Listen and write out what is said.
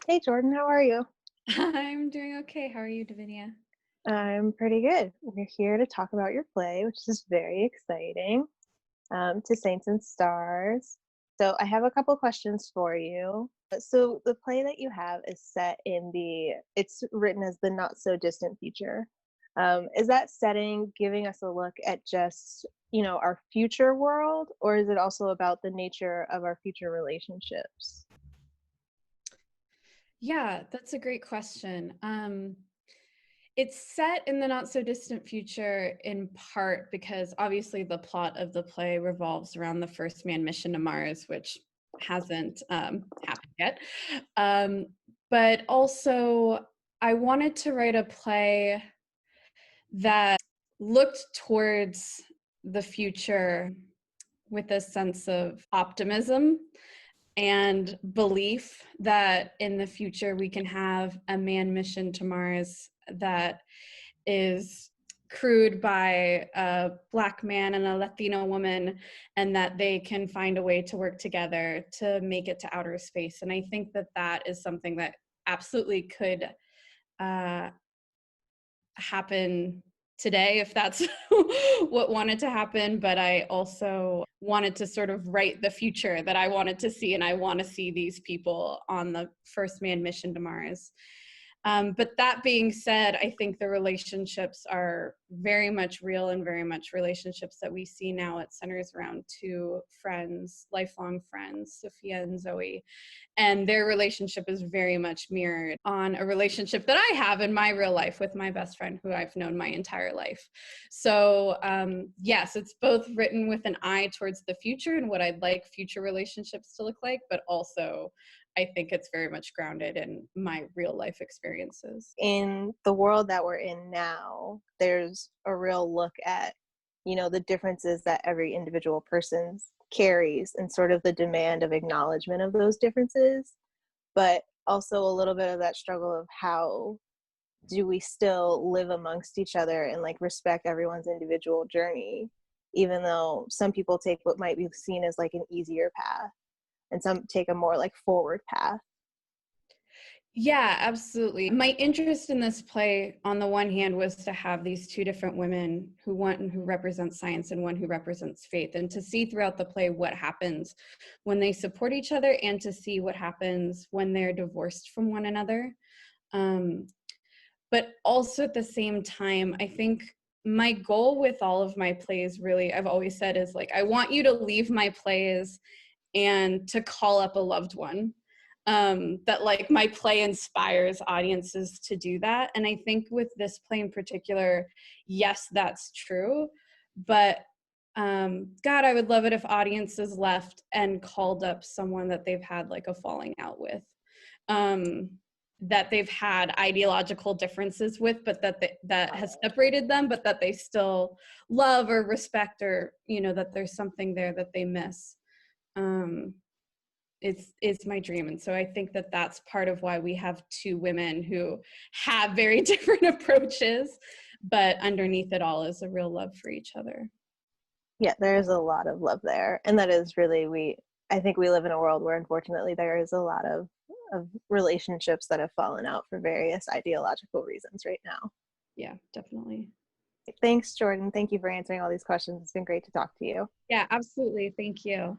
Hey Jordan, how are you? I'm doing okay. How are you, Divinia? I'm pretty good. We're here to talk about your play, which is very exciting. To Saints and Stars. So I have a couple questions for you. So the play that you have is set in it's written as the not so distant future. Is that setting giving us a look at just, our future world, or is it also about the nature of our future relationships? Yeah, that's a great question. It's set in the not so distant future in part because obviously the plot of the play revolves around the first manned mission to Mars, which hasn't happened yet. Um, but also, I wanted to write a play that looked towards the future with a sense of optimism and belief that in the future we can have a manned mission to Mars that is crewed by a Black man and a Latino woman, and that they can find a way to work together to make it to outer space. And I think that that is something that absolutely could uh, happen today if that's what wanted to happen, but I also wanted to sort of write the future that I wanted to see, and I want to see these people on the first manned mission to Mars. But that being said, I think the relationships are very much real and very much relationships that we see now. It centers around two friends, lifelong friends, Sofia and Zoe. And their relationship is very much mirrored on a relationship that I have in my real life with my best friend who I've known my entire life. So yes, it's both written with an eye towards the future and what I'd like future relationships to look like, but also I think it's very much grounded in my real life experiences. In the world that we're in now, there's a real look at, the differences that every individual person carries and sort of the demand of acknowledgement of those differences, but also a little bit of that struggle of how do we still live amongst each other and like respect everyone's individual journey, even though some people take what might be seen as like an easier path and some take a more like forward path. Yeah, absolutely. My interest in this play, on the one hand, was to have these two different women, one who represents science and one who represents faith, and to see throughout the play what happens when they support each other and to see what happens when they're divorced from one another. Um, but also at the same time, I think my goal with all of my plays, really, I've always said, is like, I want you to leave my plays and to call up a loved one. That like my play inspires audiences to do that. And I think with this play in particular, yes, that's true. But God, I would love it if audiences left and called up someone that they've had like a falling out with. Um, that they've had ideological differences with, but that has separated them, but that they still love or respect, or that there's something there that they miss. Um, it's my dream, and so I think that that's part of why we have two women who have very different approaches, but underneath it all is a real love for each other. Yeah, there's a lot of love there, and that is really I think we live in a world where unfortunately there is a lot of relationships that have fallen out for various ideological reasons right now. Yeah, definitely. Thanks, Jordan. Thank you for answering all these questions. It's been great to talk to you. Yeah, absolutely. Thank you.